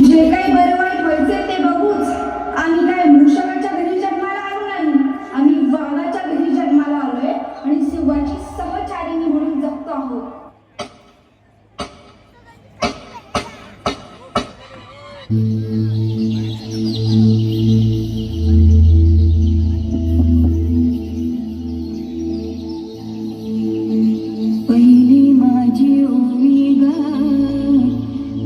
जे काही बरं वाईट व्हायचे ते बघूच. आम्ही काय मूषकाच्या घरी जन्माला आलो नाही, आम्ही वाघाच्या घरी जन्माला आलोय आणि शिवाची सहचारिणी म्हणून जगतो आहोत. पहिली माझी ओवी ग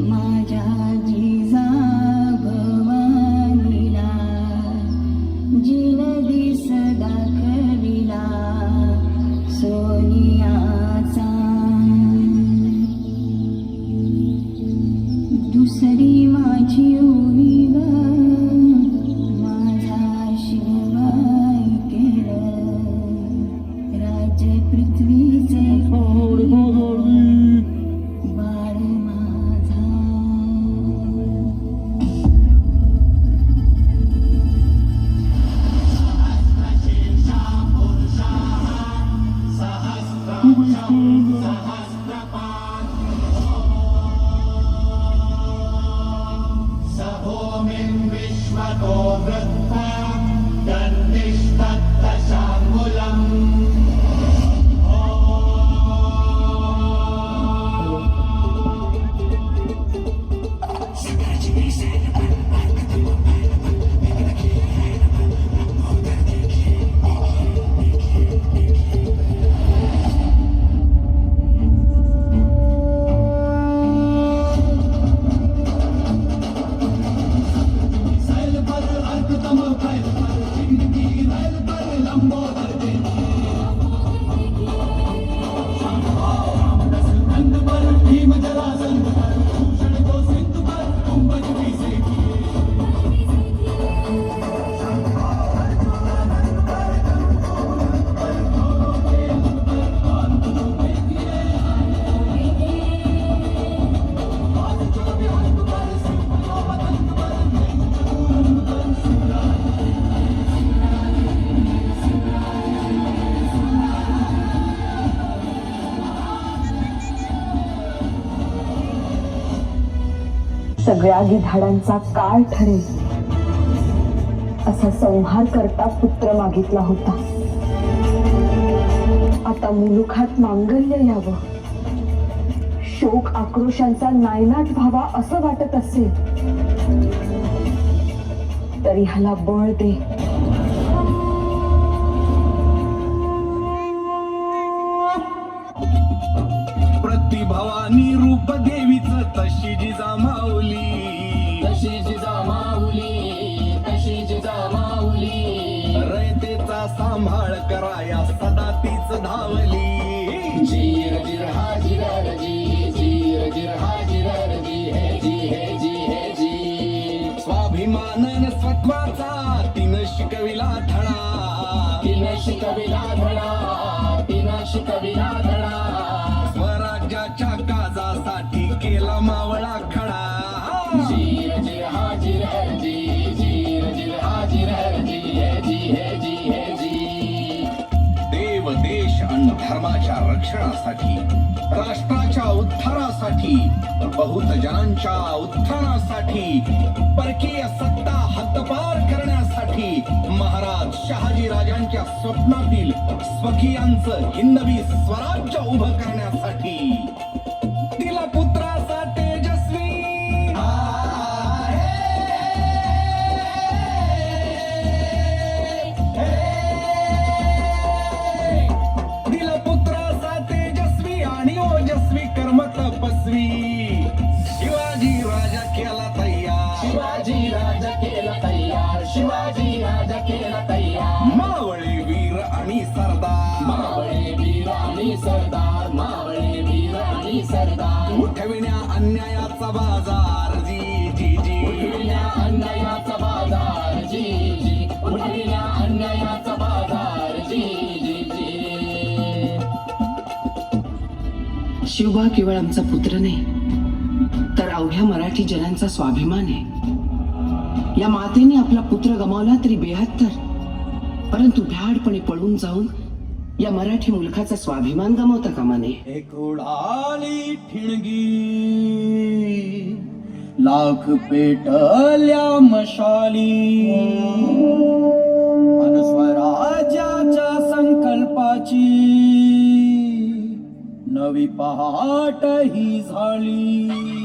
माझ्या जिजाऊ भवानीला, जिने दिस दाखविला सोनियाचा. दुसरी माझी ओवी ग माझा शिवाय केलं, राज्य पृथ्वीचे बाळ माझा. सगळ्या गिधाडांचा काळ ठरेल असा संहार करता पुत्र मागितला होता. आता मुलुखात मांगल्य यावं, शोक आक्रोशांचा नायनाट व्हावा असं वाटत असेल तरी ह्याला बळ दे. प्रतिभावानी रूप देवीच तशी जिजामाऊली, तशी जिजामाऊली, तशी जिजामाऊली. रयतेचा सांभाळ कराया सदा तीच धावली. जीर जीर हा जिरर जी, जीर जीर हा जिरर जी, हे जी हे जी हे जी. स्वाभिमानन स्वत्वाचा तिनं शिकविला धडा, तिनं शिकविला धडा, तिनं शिकविला धडा. स्वराज्याच्या काजासाठी केला मावळा खडा. जीर जीर हा जिरर जी, जीर जीर हा जिरर जी, हे जी हे जी हे जी. देव देश आणि धर्माच्या रक्षणासाठी, राष्ट्राच्या उद्धारासाठी, बहुत जनांच्या उत्थानासाठी, परकीय सत्ता हद्दपार करण्यासाठी, महाराज शहाजी राजांच्या स्वप्नातील स्वकीयांचं हिंदवी स्वराज्य उभं करण्यासाठी, तिला पुत्राचा तेजस्वी दिला पुत्राचा तेजस्वी आणि ओजस्वी कर्म तपस्वी शिवाजी राजा केला तयार, शिवाजी राजा केला तयार, शिवाजी राजा केला तयार. मावळे वीर आणि सरदार, मावळे वीर आणि सरदार, मावळे वीर आणि सरदार. उठविण्या अन्यायाचा बाजार जी जी जी, उठविण्या अन्यायाचा बाजार जी जी, उठविण्या अन्यायाचा बाजार जी जी जी. शिवबा केवळ आमचा पुत्र नाही तर अवघ्या मराठी जनांचा स्वाभिमान आहे. या मातेने आपला पुत्र गमावला तरी 72, परंतु भ्याडपणे पळून जाऊन या मराठी मुलखाचा स्वाभिमान गमावता कामा नये. एक उडाली ठिणगी लाख पेटल्या मशाली अन स्वराज्याच्या संकल्पाची नवी पहाट ही झाली.